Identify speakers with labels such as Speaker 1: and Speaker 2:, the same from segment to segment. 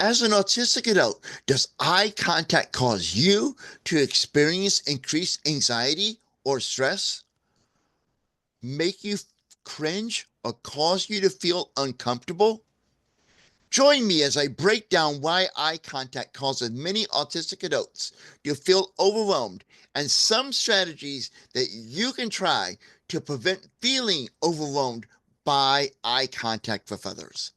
Speaker 1: As an autistic adult, does eye contact cause you to experience increased anxiety or stress, make you cringe, or cause you to feel uncomfortable? Join me as I break down why eye contact causes many autistic adults to feel overwhelmed and some strategies that you can try to prevent feeling overwhelmed by eye contact with others.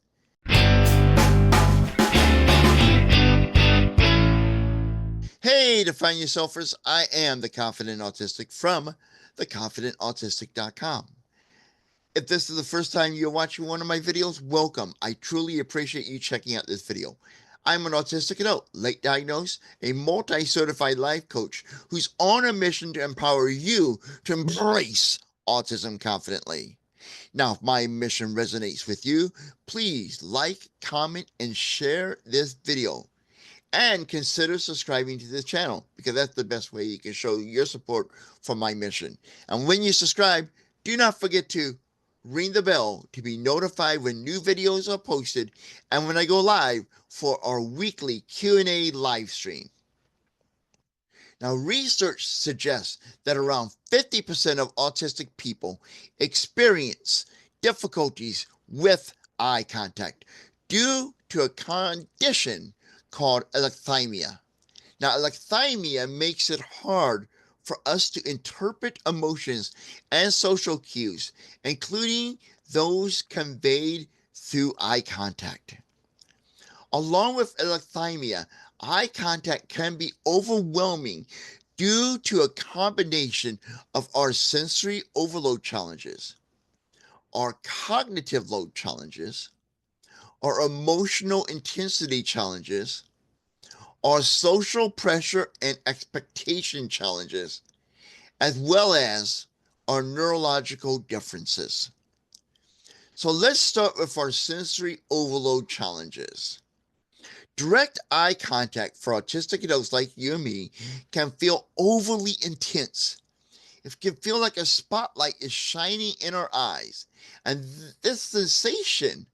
Speaker 1: Hey, Define Yourselfers, I am the Confident Autistic from theconfidentautistic.com. If this is the first time you're watching one of my videos, welcome. I truly appreciate you checking out this video. I'm an autistic adult, late diagnosed, a multi-certified life coach who's on a mission to empower you to embrace autism confidently. Now, if my mission resonates with you, please like, comment, and share this video. And consider subscribing to this channel because that's the best way you can show your support for my mission. And when you subscribe, do not forget to ring the bell to be notified when new videos are posted and when I go live for our weekly Q&A live stream. Now, research suggests that around 50% of autistic people experience difficulties with eye contact due to a condition called alexithymia. Now, alexithymia makes it hard for us to interpret emotions and social cues, including those conveyed through eye contact. Along with alexithymia, eye contact can be overwhelming due to a combination of our sensory overload challenges, our cognitive load challenges, our emotional intensity challenges, our social pressure and expectation challenges, as well as our neurological differences. So let's start with our sensory overload challenges. Direct eye contact for autistic adults like you and me can feel overly intense. It can feel like a spotlight is shining in our eyes. And this sensation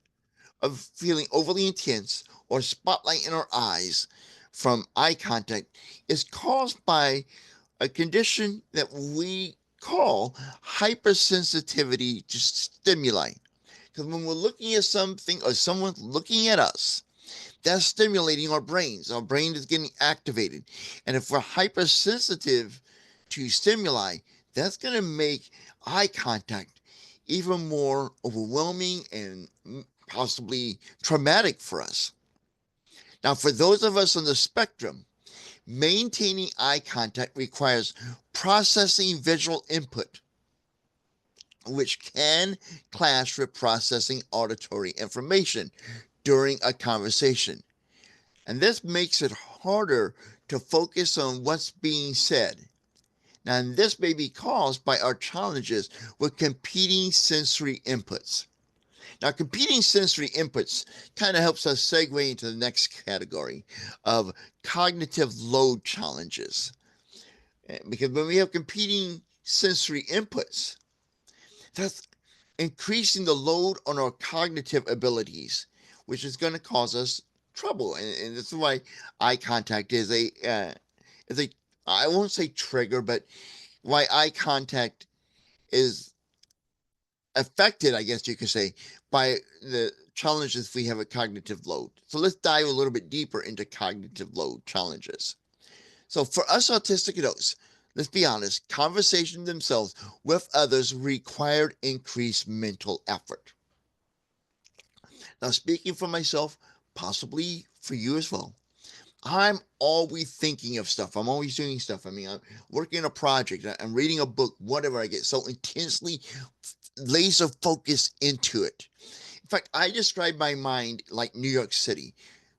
Speaker 1: of feeling overly intense or spotlight in our eyes from eye contact is caused by a condition that we call hypersensitivity to stimuli. Because when we're looking at something or someone's looking at us, that's stimulating our brains. Our brain is getting activated. And if we're hypersensitive to stimuli, that's going to make eye contact even more overwhelming and possibly traumatic for us. Now, for those of us on the spectrum, maintaining eye contact requires processing visual input, which can clash with processing auditory information during a conversation. And this makes it harder to focus on what's being said. Now, and this may be caused by our challenges with competing sensory inputs. Now, competing sensory inputs kind of helps us segue into the next category of cognitive load challenges. Because when we have competing sensory inputs, that's increasing the load on our cognitive abilities, which is going to cause us trouble. And this is why eye contact is a I won't say trigger, but why eye contact is affected, I guess you could say, by the challenges we have at cognitive load. So let's dive a little bit deeper into cognitive load challenges. So for us autistic adults, let's be honest, conversations themselves with others required increased mental effort. Now, speaking for myself, possibly for you as well, I'm always thinking of stuff. I'm always doing stuff. I mean, I'm working on a project, I'm reading a book, whatever. I get so intensely laser focused into it. In fact, I describe my mind like New York City.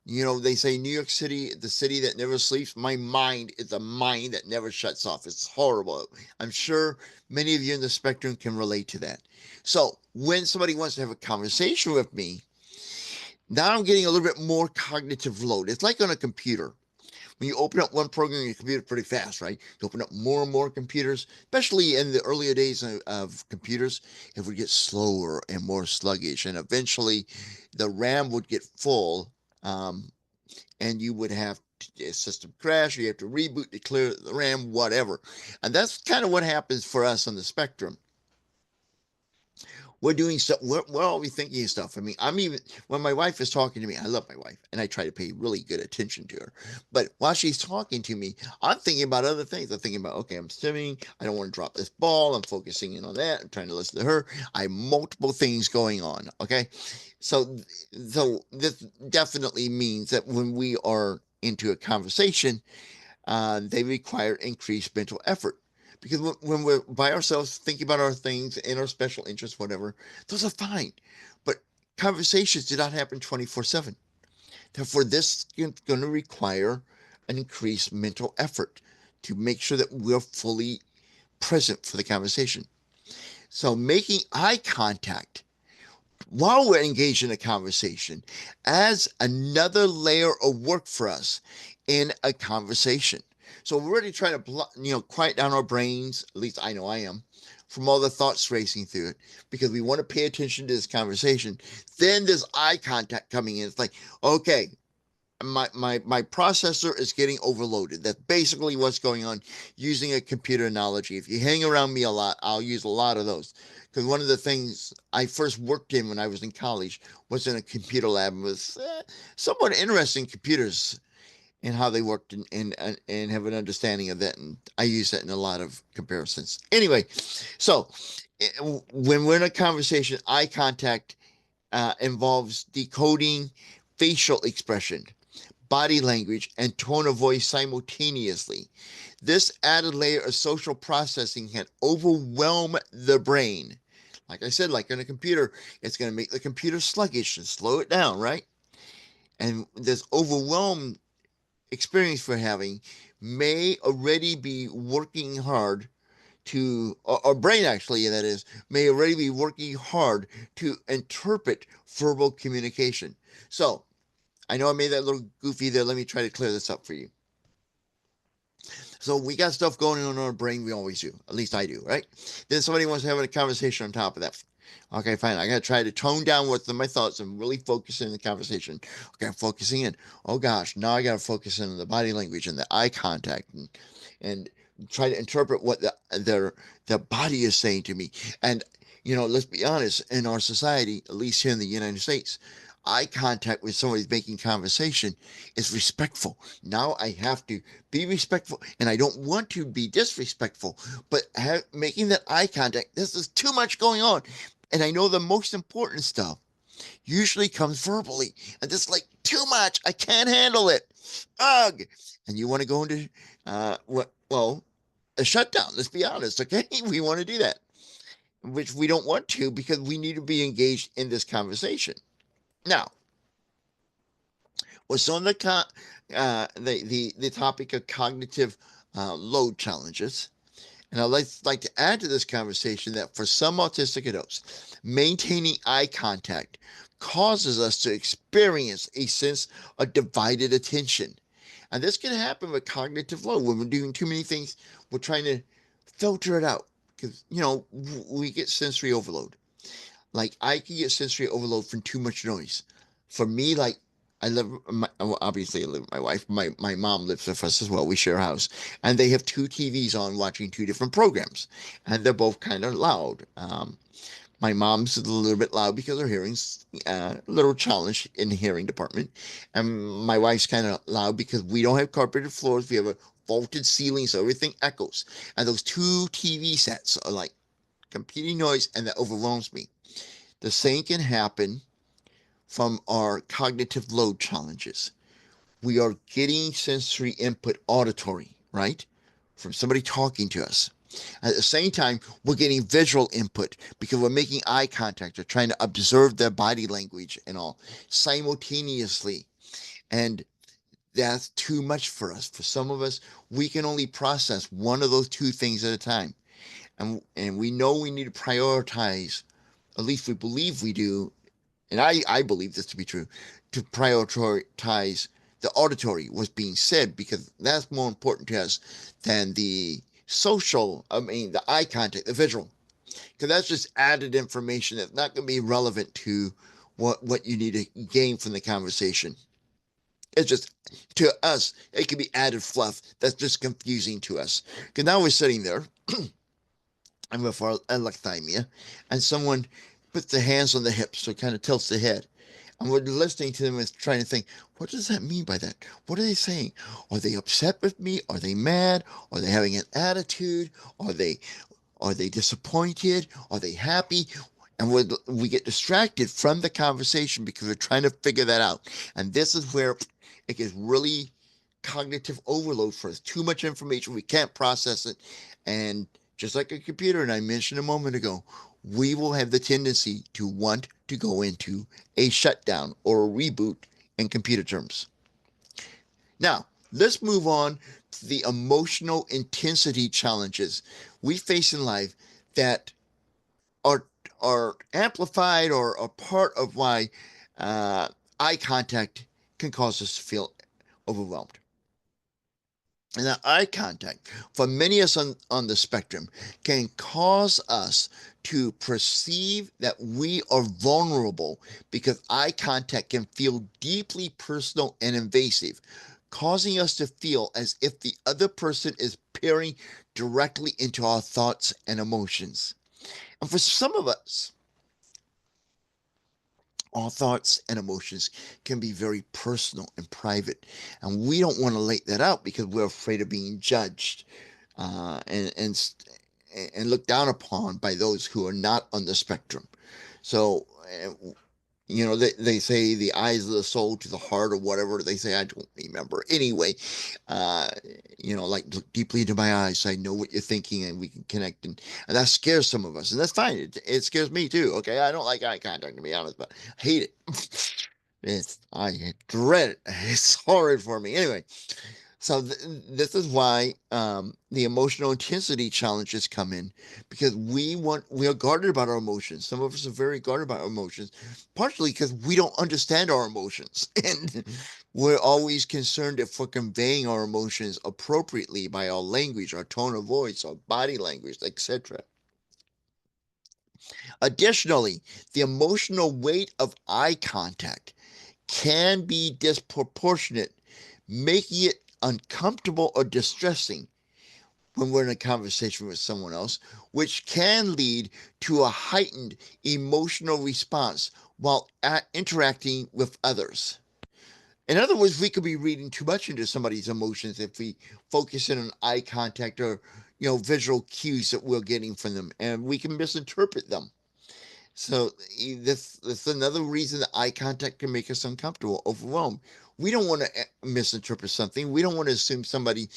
Speaker 1: You know, they say New York City, the city that never sleeps. My mind is a mind that never shuts off. It's horrible. I'm sure many of you in the spectrum can relate to that. So when somebody wants to have a conversation with me, now I'm getting a little bit more cognitive load. It's like on a computer. When you open up one program in your computer pretty fast, right? You open up more and more computers, especially in the earlier days of computers, it would get slower and more sluggish. And eventually the RAM would get full. and you would have a system crash, you have to reboot to clear the RAM, whatever. And that's kind of what happens for us on the spectrum. We're doing stuff. We're always thinking of stuff. I mean, I'm even when my wife is talking to me. I love my wife, and I try to pay really good attention to her. But while she's talking to me, I'm thinking about other things. I'm thinking about, okay, I'm stimming. I don't want to drop this ball. I'm focusing in on that. I'm trying to listen to her. I have multiple things going on. Okay, so this definitely means that when we are into a conversation, they require increased mental effort. Because when we're by ourselves thinking about our things and our special interests, whatever, those are fine. But conversations do not happen 24/7. Therefore, this is going to require an increased mental effort to make sure that we're fully present for the conversation. So, making eye contact while we're engaged in a conversation adds another layer of work for us in a conversation. So we're really trying to, quiet down our brains. At least I know I am, from all the thoughts racing through it, because we want to pay attention to this conversation. Then there's eye contact coming in. It's like, okay, my processor is getting overloaded. That's basically what's going on. Using a computer analogy, if you hang around me a lot, I'll use a lot of those. Because one of the things I first worked in when I was in college was in a computer lab, and was somewhat interesting computers and how they worked, and have an understanding of that. And I use that in a lot of comparisons. Anyway, so when we're in a conversation, eye contact involves decoding facial expression, body language, and tone of voice simultaneously. This added layer of social processing can overwhelm the brain. Like I said, like in a computer, it's going to make the computer sluggish and slow it down, right? And this overwhelmed experience we're having may already be working hard to, or brain actually, that is, may already be working hard to interpret verbal communication. So, I know I made that a little goofy there. Let me try to clear this up for you. So we got stuff going on in our brain. We always do. At least I do, right? Then somebody wants to have a conversation on top of that. Okay, fine. I got to try to tone down what's in my thoughts and really focus in the conversation. Okay, I'm focusing in. Oh gosh, now I got to focus in on the body language and the eye contact, and try to interpret what their body is saying to me. And let's be honest. In our society, at least here in the United States, eye contact with somebody making conversation is respectful. Now I have to be respectful, and I don't want to be disrespectful, but making that eye contact, this is too much going on. And I know the most important stuff usually comes verbally, and this is like too much. I can't handle it. Ugh. And you want to go into a shutdown. Let's be honest, okay? We want to do that, which we don't want to, because we need to be engaged in this conversation. Now, was on the topic of cognitive load challenges. And I'd like to add to this conversation that for some autistic adults, maintaining eye contact causes us to experience a sense of divided attention. And this can happen with cognitive load. When we're doing too many things, we're trying to filter it out, because, we get sensory overload. Like, I can get sensory overload from too much noise. For me, like, obviously I live with my wife. My mom lives with us as well. We share a house, and they have two TVs on watching two different programs, and they're both kind of loud. My mom's a little bit loud because her hearing's a little challenged in the hearing department, and my wife's kind of loud because we don't have carpeted floors. We have a vaulted ceiling, so everything echoes. And those two TV sets are like competing noise, and that overwhelms me. The same can happen from our cognitive load challenges. We are getting sensory input auditory, right? From somebody talking to us. At the same time, we're getting visual input because we're making eye contact or trying to observe their body language and all simultaneously. And that's too much for us. For some of us, we can only process one of those two things at a time. And we know we need to prioritize, at least we believe we do, and I believe this to be true, to prioritize the auditory, what's being said, because that's more important to us than the eye contact, the visual, because that's just added information that's not going to be relevant to what you need to gain from the conversation. It's just, to us, it can be added fluff that's just confusing to us. Because now we're sitting there, and with our allothymia, and someone puts their hands on the hips, so it kind of tilts the head. And we're listening to them and trying to think, what does that mean by that? What are they saying? Are they upset with me? Are they mad? Are they having an attitude? Are they are they disappointed? Are they happy? And we get distracted from the conversation because we're trying to figure that out. And this is where it gets really cognitive overload for us. Too much information. We can't process it. And just like a computer, and I mentioned a moment ago, we will have the tendency to want to go into a shutdown or a reboot in computer terms. Now, let's move on to the emotional intensity challenges we face in life that are are amplified or are part of why uh, eye contact can cause us to feel overwhelmed. And that eye contact, for many of us on the spectrum, can cause us to perceive that we are vulnerable because eye contact can feel deeply personal and invasive, causing us to feel as if the other person is peering directly into our thoughts and emotions. And for some of us, our thoughts and emotions can be very personal and private, and we don't want to let that out because we're afraid of being judged uh, and and and looked down upon by those who are not on the spectrum. So, they say the eyes of the soul to the heart or whatever they say. I don't remember. Anyway, uh, like look deeply into my eyes so I know what you're thinking and we can connect. And that scares some of us. And that's fine. It scares me too. Okay. I don't like eye contact, to be honest, but I hate it. I dread it. It's horrid for me. Anyway, so this is why the emotional intensity challenges come in because we are guarded about our emotions. Some of us are very guarded about our emotions, partially because we don't understand our emotions, and we're always concerned if we're conveying our emotions appropriately by our language, our tone of voice, our body language, etc. Additionally, the emotional weight of eye contact can be disproportionate, making it uncomfortable or distressing when we're in a conversation with someone else, which can lead to a heightened emotional response while interacting with others. In other words, we could be reading too much into somebody's emotions if we focus in on eye contact or visual cues that we're getting from them, and we can misinterpret them. So that's another reason that eye contact can make us uncomfortable, overwhelmed. We don't want to misinterpret something. We don't want to assume somebody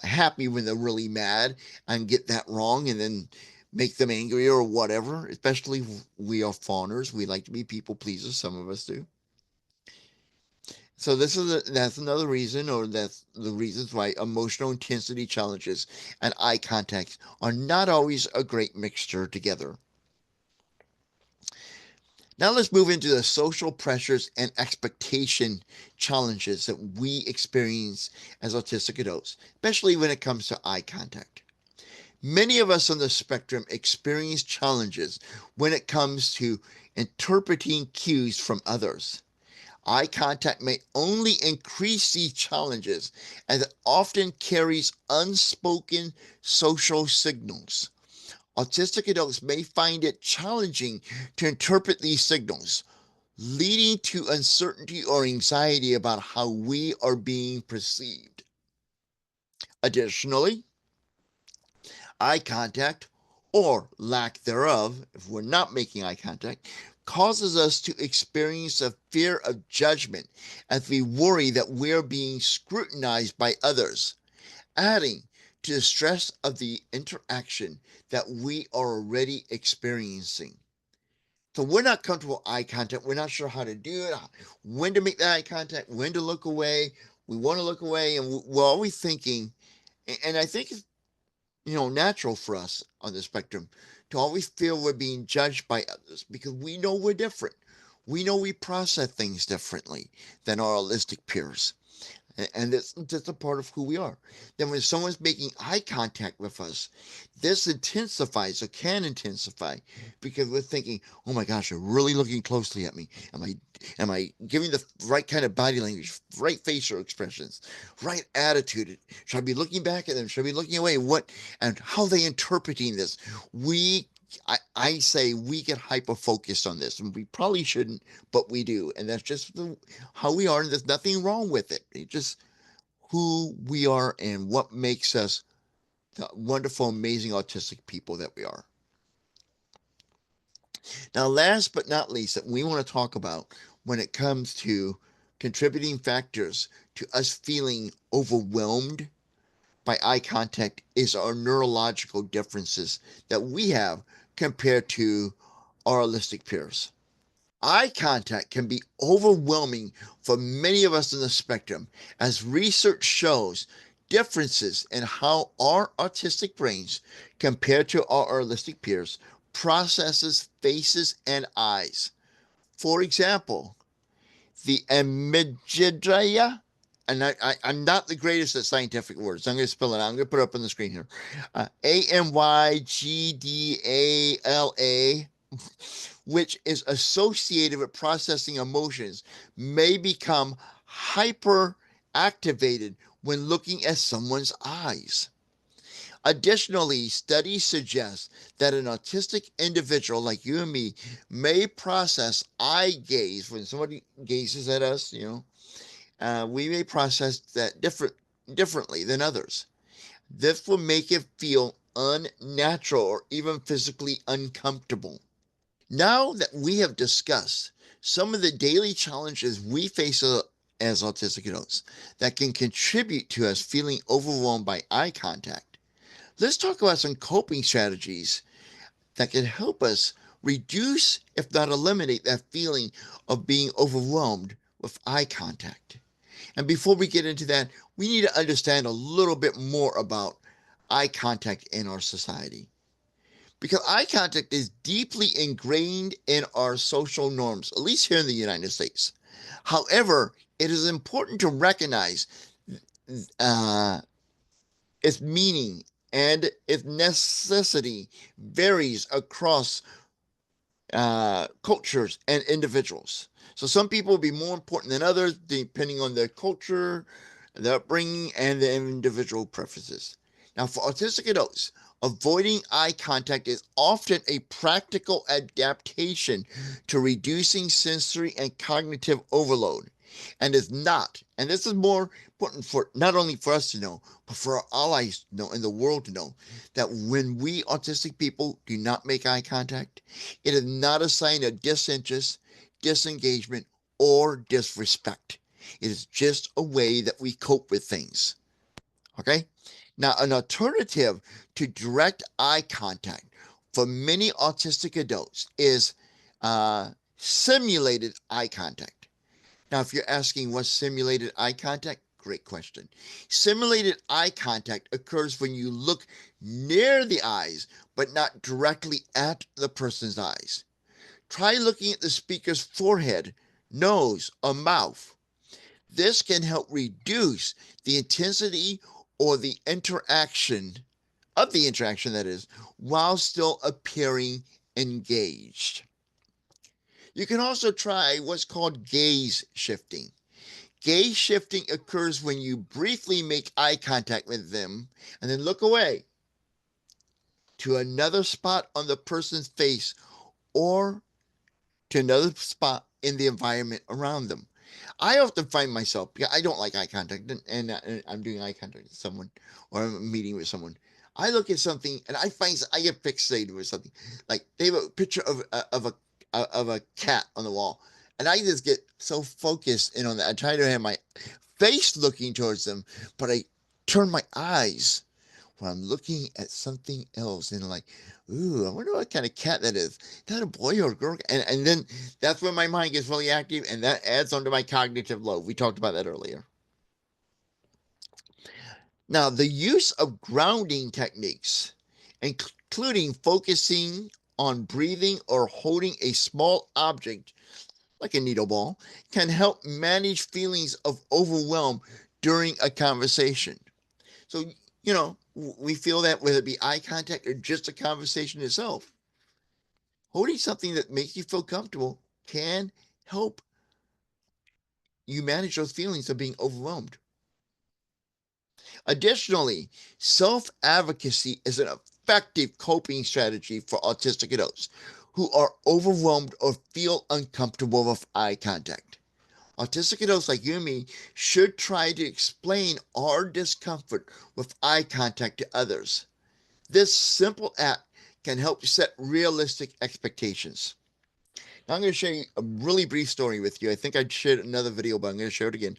Speaker 1: happy when they're really mad and get that wrong and then make them angry or whatever. Especially we are fawners. We like to be people pleasers. Some of us do. So that's another reason, or that's the reasons why emotional intensity challenges and eye contact are not always a great mixture together. Now let's move into the social pressures and expectation challenges that we experience as autistic adults, especially when it comes to eye contact. Many of us on the spectrum experience challenges when it comes to interpreting cues from others. Eye contact may only increase these challenges as it often carries unspoken social signals. Autistic adults may find it challenging to interpret these signals, leading to uncertainty or anxiety about how we are being perceived. Additionally, eye contact, or lack thereof, if we're not making eye contact, causes us to experience a fear of judgment as we worry that we're being scrutinized by others, adding to the stress of the interaction that we are already experiencing. So we're not comfortable with eye contact. We're not sure how to do it, when to make the eye contact, when to look away. We want to look away, and we're always thinking, and I think it's natural for us on the spectrum to always feel we're being judged by others because we know we're different. We know we process things differently than our holistic peers. And it's just a part of who we are. Then when someone's making eye contact with us, this intensifies or can intensify because we're thinking, "Oh my gosh, they're really looking closely at me. Am I giving the right kind of body language, right facial expressions, right attitude? Should I be looking back at them? Should I be looking away? What and how are they interpreting this?" We I say we get hyper focused on this, and we probably shouldn't, but we do, and that's just how we are, and there's nothing wrong with it. It's just who we are and what makes us the wonderful, amazing autistic people that we are. Now, last but not least, that we want to talk about when it comes to contributing factors to us feeling overwhelmed by eye contact is our neurological differences that we have compared to our autistic peers. Eye contact can be overwhelming for many of us in the spectrum, as research shows differences in how our autistic brains, compared to our autistic peers, processes faces and eyes. For example, the amygdala, and I'm not the greatest at scientific words. I'm going to spell it out. I'm going to put it up on the screen here. Amygdala, which is associated with processing emotions, may become hyper activated when looking at someone's eyes. Additionally, studies suggest that an autistic individual like you and me may process eye gaze when somebody gazes at us. We may process that differently than others. This will make it feel unnatural or even physically uncomfortable. Now that we have discussed some of the daily challenges we face as autistic adults that can contribute to us feeling overwhelmed by eye contact, let's talk about some coping strategies that can help us reduce, if not eliminate, that feeling of being overwhelmed with eye contact. And before we get into that, we need to understand a little bit more about eye contact in our society. Because eye contact is deeply ingrained in our social norms, at least here in the United States. However, it is important to recognize uh, its meaning and its necessity varies across cultures and individuals. So some people will be more important than others depending on their culture, their upbringing, and their individual preferences. Now, for autistic adults, avoiding eye contact is often a practical adaptation to reducing sensory and cognitive overload, and is not, and this is more important for not only for us to know, but for our allies to know and the world to know, that when we autistic people do not make eye contact, it is not a sign of disinterest, disengagement, or disrespect. It is just a way that we cope with things. Okay? Now, an alternative to direct eye contact for many autistic adults is simulated eye contact. Now, if you're asking what's simulated eye contact, great question. Simulated eye contact occurs when you look near the eyes, but not directly at the person's eyes. Try looking at the speaker's forehead, nose, or mouth. This can help reduce the intensity or the interaction that is, while still appearing engaged. You can also try what's called gaze shifting. Gaze shifting occurs when you briefly make eye contact with them and then look away to another spot on the person's face or to another spot in the environment around them. I often find myself, because I don't like eye contact, and I'm doing eye contact with someone or I'm meeting with someone. I look at something and I get fixated with something. Like they have a picture of a cat on the wall, and I just get so focused in on that. I try to have my face looking towards them, but I turn my eyes when I'm looking at something else and like, ooh, I wonder what kind of cat that is. Is that a boy or a girl? And then that's when my mind gets really active and that adds on to my cognitive load. We talked about that earlier. Now, the use of grounding techniques, including focusing on breathing or holding a small object like a needle ball, can help manage feelings of overwhelm during a conversation. So, we feel that whether it be eye contact or just a conversation itself, holding something that makes you feel comfortable can help you manage those feelings of being overwhelmed. Additionally, self-advocacy is an effective coping strategy for autistic adults who are overwhelmed or feel uncomfortable with eye contact. Autistic adults like you and me should try to explain our discomfort with eye contact to others. This simple act can help set realistic expectations. Now I'm going to share a really brief story with you. I think I shared another video, but I'm going to share it again.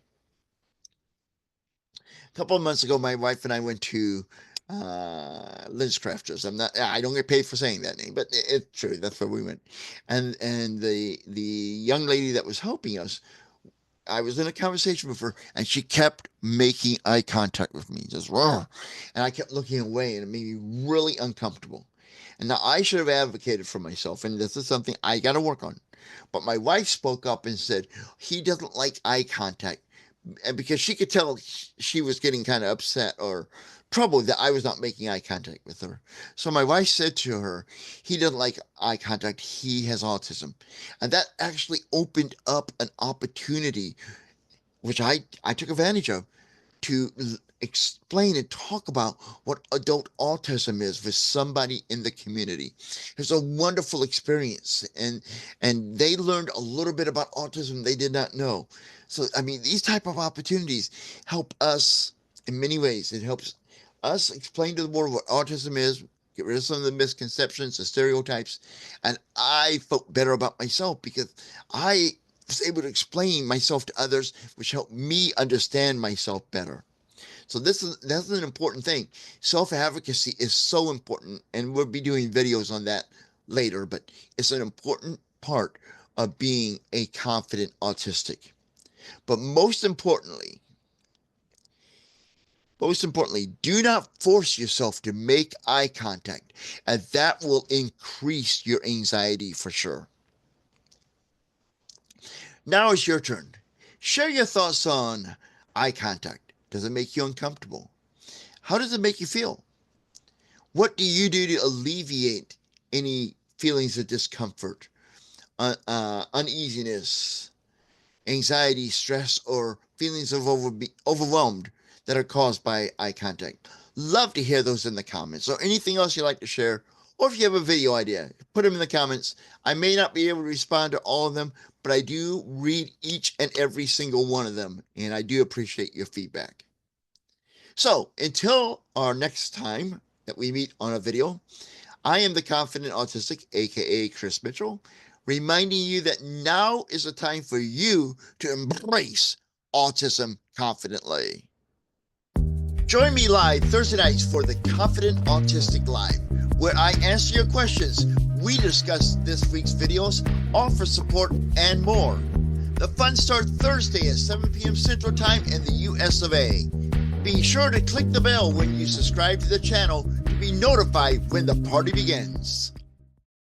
Speaker 1: A couple of months ago, my wife and I went to Liz Crafters. I don't get paid for saying that name, but it's true. That's where we went. And the young lady that was helping us, I was in a conversation with her, and she kept making eye contact with me, just and I kept looking away, and it made me really uncomfortable. And now I should have advocated for myself, and this is something I got to work on. But my wife spoke up and said he doesn't like eye contact, and because she could tell she was getting kind of upset or troubled that I was not making eye contact with her. So my wife said to her, he doesn't like eye contact, he has autism. And that actually opened up an opportunity, which I took advantage of, to explain and talk about what adult autism is with somebody in the community. It was a wonderful experience, and they learned a little bit about autism they did not know. So, I mean, these type of opportunities help us in many ways. It helps us explain to the world what autism is, get rid of some of the misconceptions, the stereotypes, and I felt better about myself because I was able to explain myself to others, which helped me understand myself better. So that's an important thing. Self-advocacy is so important, and we'll be doing videos on that later, but it's an important part of being a confident autistic. But most importantly, do not force yourself to make eye contact, and that will increase your anxiety for sure. Now it's your turn. Share your thoughts on eye contact. Does it make you uncomfortable? How does it make you feel? What do you do to alleviate any feelings of discomfort, uneasiness, anxiety, stress, or feelings of overwhelmed that are caused by eye contact? Love to hear those in the comments. Or anything else you'd like to share, or if you have a video idea, put them in the comments. I may not be able to respond to all of them, but I do read each and every single one of them, and I do appreciate your feedback. So until our next time that we meet on a video, I am the Confident Autistic, aka Chris Mitchell, reminding you that now is the time for you to embrace autism confidently. Join me live Thursday nights for the Confident Autistic Live, where I answer your questions, we discuss this week's videos, offer support, and more. The fun starts Thursday at 7 p.m. Central Time in the US of A. Be sure to click the bell when you subscribe to the channel to be notified when the party begins.